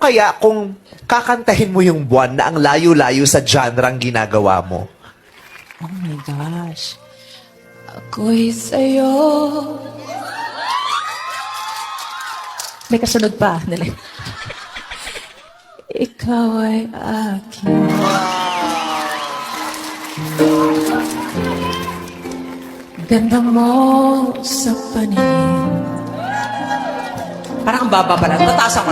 kaya kung kakantahin mo yung buwan na ang layo-layo sa genre-ang ginagawa mo? Oh my gosh. Ako'y sa'yo. May kasunod pa. Dali. Ikaw ay akin. Ganda mo sa paningin. Parang ang baba pala. Tataas ako.